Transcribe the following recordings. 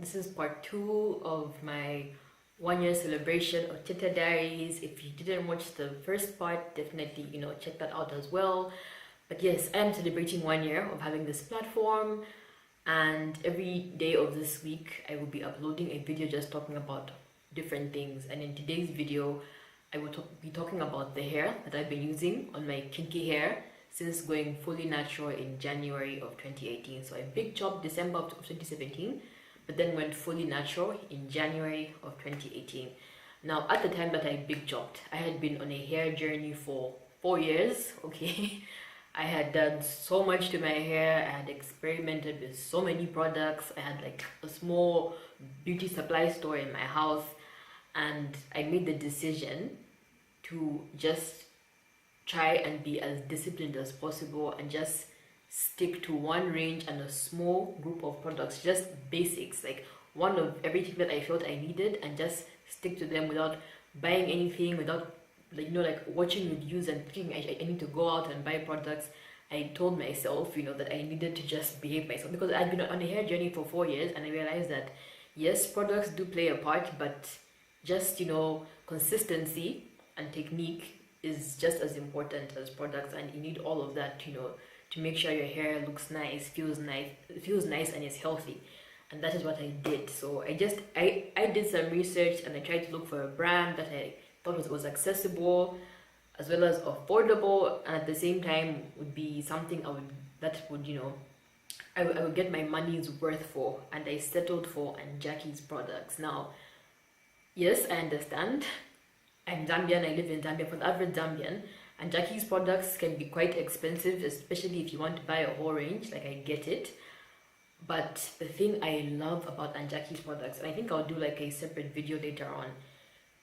This is part 2 of my 1 year celebration of Tita Diaries. If you didn't watch the first part, definitely, check that out as well. But yes, I am celebrating 1 year of having this platform, and every day of this week, I will be uploading a video just talking about different things. And in today's video, I will be talking about the hair that I've been using on my kinky hair since going fully natural in January of 2018. So I big chopped December of 2017, but then went fully natural in January of 2018. Now, at the time that I big chopped, I had been on a hair journey for 4 years, okay? I had done so much to my hair. I had experimented with so many products. I had like a small beauty supply store in my house, and I made the decision to just try and be as disciplined as possible and just stick to one range and a small group of products, just basics, like one of everything that I felt I needed, and just stick to them without buying anything, without like watching reviews and thinking I need to go out and buy products. I told myself, that I needed to just behave myself, because I'd been on a hair journey for 4 years, and I realized that yes, products do play a part, but just consistency and technique is just as important as products, and you need all of that, to make sure your hair looks nice, feels nice, and is healthy. And that is what I did. So I did some research, and I tried to look for a brand that I thought was accessible as well as affordable, and at the same time would be something I would get my money's worth for. And I settled for Jackie's products. Now, yes, I understand, I'm Zambian, I live in Zambia. For the average Zambian, and Jackie's products can be quite expensive, especially if you want to buy a whole range, like I get it. But the thing I love about Jackie's products, and I think I'll do like a separate video later on,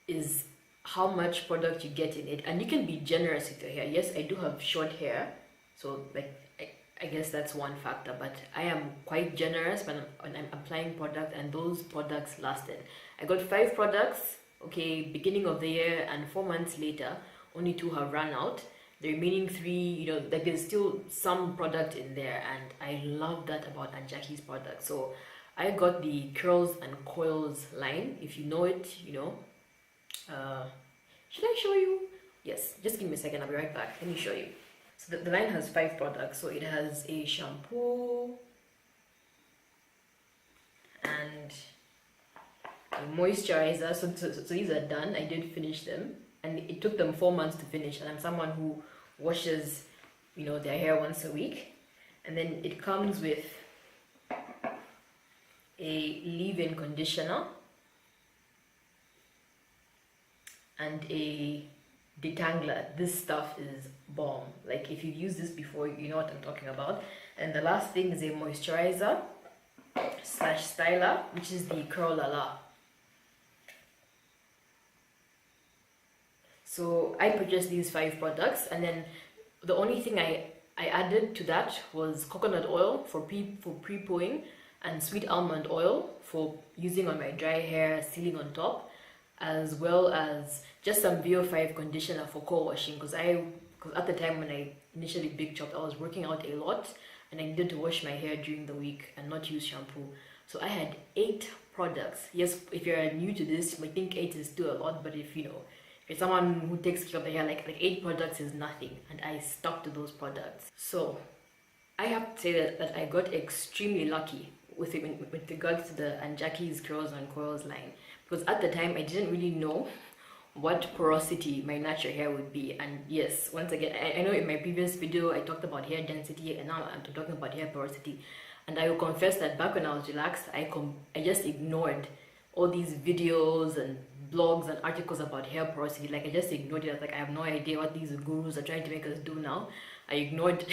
is how much product you get in it. And you can be generous with your hair. Yes, I do have short hair, so like I guess that's one factor, but I am quite generous when I'm applying product, and those products lasted. I got 5 products, okay, beginning of the year, and 4 months later, only 2 have run out. The remaining 3, like there's still some product in there, and I love that about Jackie's products. So I got the curls and coils line. If you know it, should I show you? Yes, just give me a second, I'll be right back. Let me show you. So the line has 5 products. So it has a shampoo and a moisturizer. So these are done. I did finish them, and it took them 4 months to finish, and I'm someone who washes their hair once a week. And then it comes with a leave-in conditioner and a detangler. This stuff is bomb. Like, if you've used this before, you know what I'm talking about. And the last thing is a moisturizer / styler, which is the Curl Lala. So I purchased these 5 products, and then the only thing I added to that was coconut oil for pre-pooing, and sweet almond oil for using on my dry hair, sealing on top, as well as just some VO5 conditioner for co-washing, because at the time when I initially big chopped, I was working out a lot, and I needed to wash my hair during the week and not use shampoo. So I had 8 products. Yes, if you're new to this, you might think 8 is still a lot, but if you're someone who takes care of the hair, like 8 products is nothing, and I stuck to those products. So I have to say that I got extremely lucky with regards to the Jackie's Curls and Coils line, because at the time I didn't really know what porosity my natural hair would be. And yes, once again, I know in my previous video I talked about hair density, and now I'm talking about hair porosity. And I will confess that back when I was relaxed, I just ignored all these videos and blogs and articles about hair porosity. Like, I just ignored it. I was like, I have no idea what these gurus are trying to make us do now. I ignored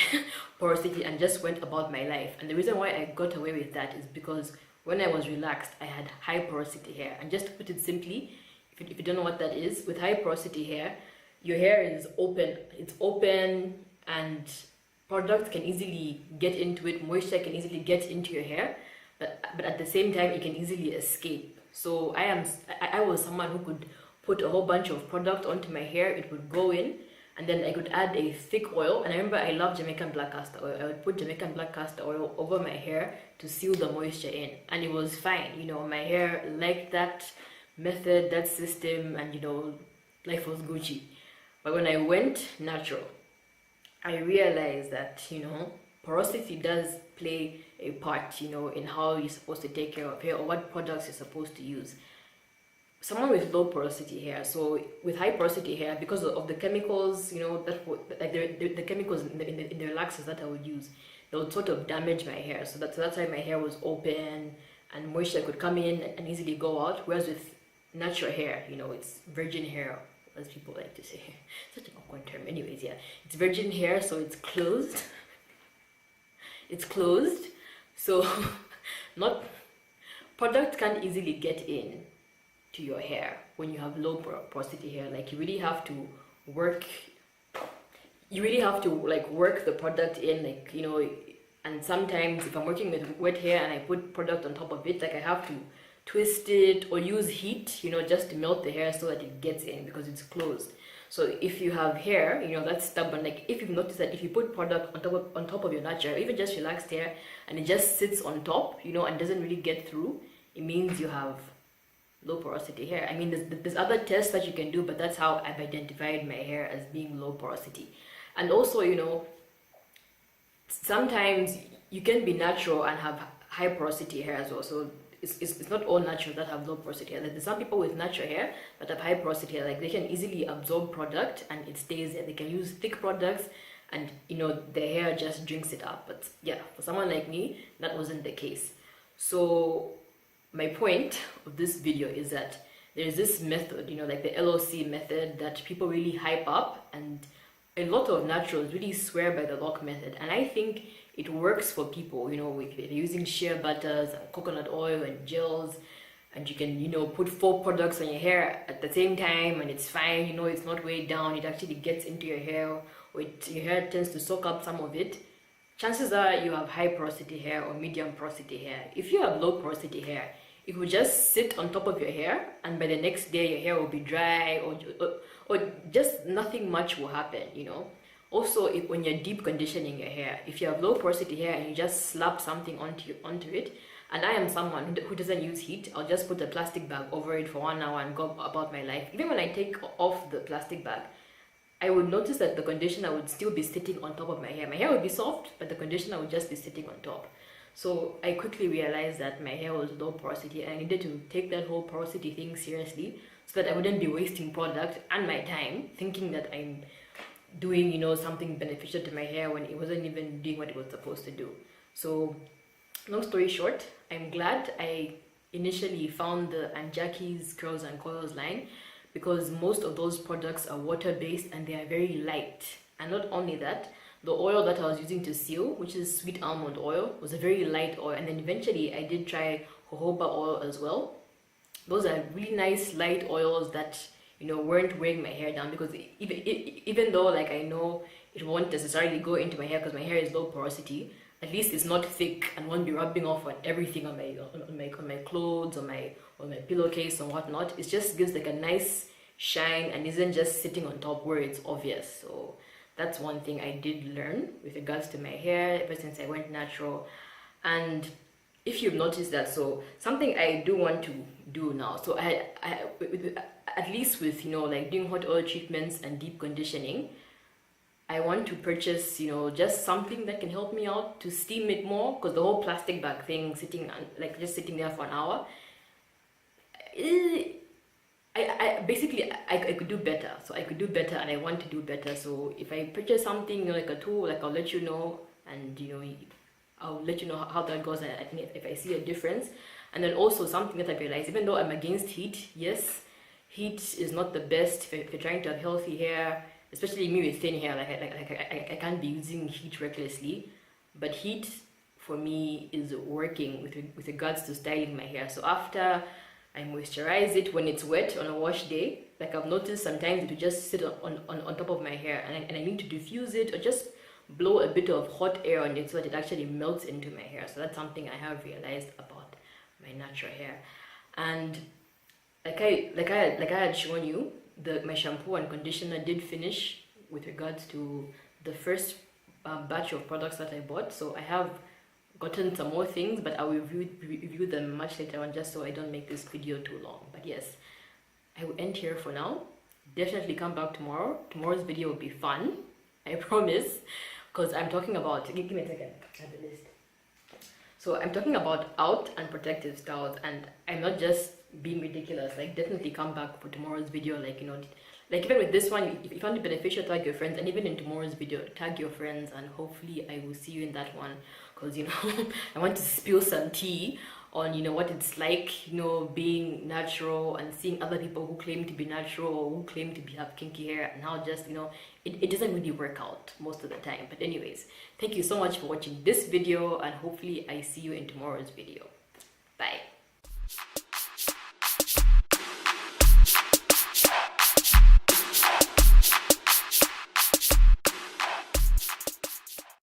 porosity and just went about my life. And the reason why I got away with that is because when I was relaxed, I had high porosity hair. And just to put it simply, if you don't know what that is, with high porosity hair, your hair is open. It's open, and products can easily get into it. Moisture can easily get into your hair, but at the same time, it can easily escape. So I was someone who could put a whole bunch of product onto my hair. It would go in, and then I could add a thick oil. And I remember I love Jamaican black castor oil. I would put Jamaican black castor oil over my hair to seal the moisture in, and it was fine. You know, my hair liked that method, that system, and you know, life was Gucci. But when I went natural, I realized that, you know, porosity does play a part, you know, in how you're supposed to take care of hair or what products you're supposed to use. Someone with low porosity hair, so with high porosity hair, because of the chemicals, you know, that like the chemicals in the relaxers that I would use, they would sort of damage my hair. So that's why my hair was open and moisture could come in and easily go out. Whereas with natural hair, you know, it's virgin hair, as people like to say. Such an awkward term. Anyways, yeah, it's virgin hair, so it's closed. It's closed, so not product can't easily get in to your hair when you have low porosity hair. Like you really have to work. You really have to like work the product in, like, you know. And sometimes if I'm working with wet hair and I put product on top of it, like I have to twist it or use heat, you know, just to melt the hair so that it gets in because it's closed. So if you have hair, you know, that's stubborn, like if you've noticed that if you put product on top of your natural, even just relaxed hair, and it just sits on top, you know, and doesn't really get through, it means you have low porosity hair. I mean, there's other tests that you can do, but that's how I've identified my hair as being low porosity. And also, you know, sometimes you can be natural and have high porosity hair as well. So it's not all natural that have low porosity hair. Like, there's some people with natural hair that have high porosity hair. Like they can easily absorb product and it stays there. They can use thick products and, you know, their hair just drinks it up. But yeah, for someone like me, that wasn't the case. So my point of this video is that there's this method, you know, like the LOC method that people really hype up, and a lot of naturals really swear by the lock method. And I think it works for people, you know, if you're using shea butters and coconut oil and gels, and you can, you know, put 4 products on your hair at the same time and it's fine, you know, it's not weighed down, it actually gets into your hair, or your hair tends to soak up some of it. Chances are you have high porosity hair or medium porosity hair. If you have low porosity hair, it will just sit on top of your hair, and by the next day your hair will be dry, or just nothing much will happen, you know. Also, when you're deep conditioning your hair, if you have low porosity hair and you just slap something onto it, and I am someone who doesn't use heat, I'll just put a plastic bag over it for 1 hour and go about my life. Even when I take off the plastic bag, I would notice that the conditioner would still be sitting on top of my hair. My hair would be soft, but the conditioner would just be sitting on top. So I quickly realized that my hair was low porosity, and I needed to take that whole porosity thing seriously so that I wouldn't be wasting product and my time thinking that I'm doing, you know, something beneficial to my hair when it wasn't even doing what it was supposed to do. So long story short, I'm glad I initially found the Anjaki's Curls and Coils line, because most of those products are water-based and they are very light. And not only that, the oil that I was using to seal, which is sweet almond oil, was a very light oil. And then eventually I did try jojoba oil as well. Those are really nice light oils that, you know, weren't weighing my hair down, because even though, like, I know it won't necessarily go into my hair because my hair is low porosity, at least it's not thick and won't be rubbing off on everything, on my clothes, on my pillowcase and whatnot. It just gives like a nice shine and isn't just sitting on top where it's obvious. So that's one thing I did learn with regards to my hair ever since I went natural. And if you've noticed that, so something I do want to do now, so I at least with, you know, like doing hot oil treatments and deep conditioning, I want to purchase, you know, just something that can help me out to steam it more, because the whole plastic bag thing, just sitting there for an hour, I could do better. So I could do better, and I want to do better. So if I purchase something, you know, like a tool, like I'll let you know, and you know, I'll let you know how that goes, and I think if I see a difference. And then also something that I realized, even though I'm against heat, yes, heat is not the best if you're trying to have healthy hair, especially me with thin hair. I can't be using heat recklessly, but heat for me is working with regards to styling my hair. So after I moisturize it when it's wet on a wash day, like I've noticed sometimes it will just sit on top of my hair, and I need to diffuse it or just blow a bit of hot air on it so that it actually melts into my hair. So that's something I have realized about my natural hair. And like I had shown you, my shampoo and conditioner did finish with regards to the first batch of products that I bought. So I have gotten some more things, but I will review them much later on, just so I don't make this video too long. But yes, I will end here for now. Definitely come back tomorrow. Tomorrow's video will be fun, I promise, because I'm talking about, give me a second, I have the list. So I'm talking about out and protective styles, and I'm not just being ridiculous. Like, definitely come back for tomorrow's video. Like, you know, like even with this one, if you found it beneficial, tag your friends, and even in tomorrow's video, tag your friends, and hopefully I will see you in that one, because, you know, I want to spill some tea on, you know, what it's like, you know, being natural and seeing other people who claim to be natural or who claim to have kinky hair, and how just, you know, it doesn't really work out most of the time. But anyways, thank you so much for watching this video, and hopefully I see you in tomorrow's video. Bye.